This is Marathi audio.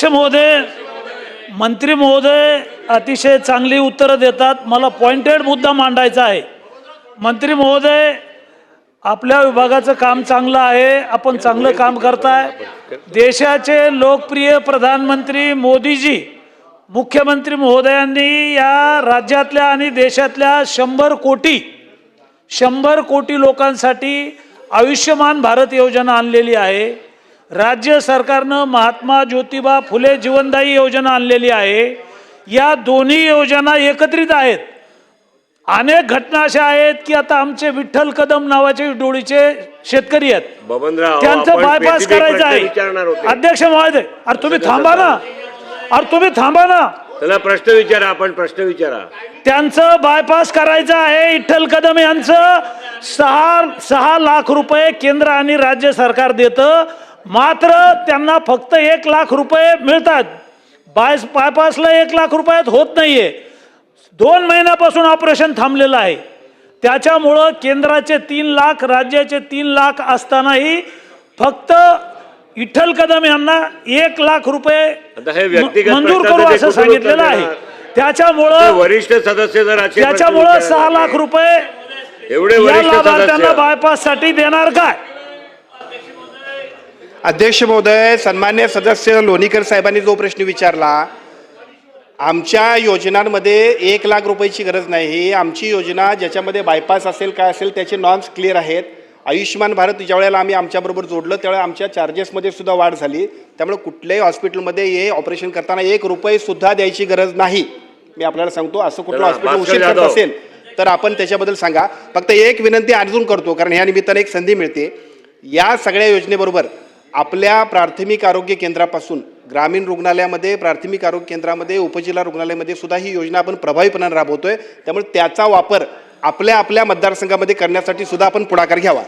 अध्यक्ष महोदय, मंत्री महोदय अतिशय चांगली उत्तरं देतात. मला पॉइंटेड मुद्दा मांडायचा आहे. मंत्री महोदय, आपल्या विभागाचं काम चांगलं आहे, आपण चांगलं काम करताय. देशाचे लोकप्रिय प्रधानमंत्री मोदीजी, मुख्यमंत्री महोदयांनी या राज्यातल्या आणि देशातल्या 100 कोटी लोकांसाठी आयुष्यमान भारत योजना आणलेली आहे. राज्य सरकारनं महात्मा ज्योतिबा फुले जीवनदायी योजना आणलेली आहे. या दोन्ही योजना एकत्रित आहेत. अनेक घटना अशा आहेत की आता आमचे विठ्ठल कदम नावाचे डोळीचे शेतकरी आहेत, त्यांचं बायपास करायचं आहे. अध्यक्ष महोदय, अरे तुम्ही थांबा ना, चला प्रश्न विचारा, आपण प्रश्न विचारा. त्यांचं बायपास करायचं आहे. विठ्ठल कदम यांचं 6 लाख रुपये केंद्र आणि राज्य सरकार देतं, मात्र त्यांना फक्त 1 लाख रुपये मिळतात. बायपासला 1 लाख रुपयात होत नाहीये. 2 महिन्यापासून ऑपरेशन थांबलेलं आहे. त्याच्यामुळं केंद्राचे 3 लाख, राज्याचे 3 लाख असतानाही फक्त विठ्ठल कदम यांना 1 लाख रुपये मंजूर करू असं सांगितलेलं आहे. त्याच्यामुळं वरिष्ठ सदस्य जर 6 लाख रुपये एवढे लाभार्थ्यांना बायपास साठी देणार काय? अध्यक्ष महोदय, सन्मान्य सदस्य लोणीकर साहेबांनी जो प्रश्न विचारला, आमच्या योजनांमध्ये 1 लाख रुपयाची गरज नाही. आमची योजना ज्याच्यामध्ये बायपास असेल काय असेल त्याचे नॉर्म्स क्लिअर आहेत. आयुष्यमान भारत ज्या वेळेला आम्ही आमच्याबरोबर जोडलं त्यावेळेला आमच्या चार्जेसमध्ये सुद्धा वाढ झाली. त्यामुळे कुठल्याही हॉस्पिटलमध्ये हे ऑपरेशन करताना 1 रुपये सुद्धा द्यायची गरज नाही. मी आपल्याला सांगतो, असं कुठलं हॉस्पिटल उशीर करत असेल तर आपण त्याच्याबद्दल सांगा. फक्त एक विनंती अजून करतो, कारण ह्या निमित्ताने एक संधी मिळते. या सगळ्या योजनेबरोबर आपल्या प्राथमिक आरोग्य केंद्रापासून ग्रामीण रुग्णालयामध्ये, प्राथमिक आरोग्य केंद्रामध्ये, उपजिल्हा रुग्णालयामध्ये सुद्धा ही योजना आपण प्रभावीपणे राबवतोय. त्यामुळे त्याचा वापर आपल्या मतदारसंघामध्ये करण्यासाठी सुद्धा आपण पुढाकार घ्यावा.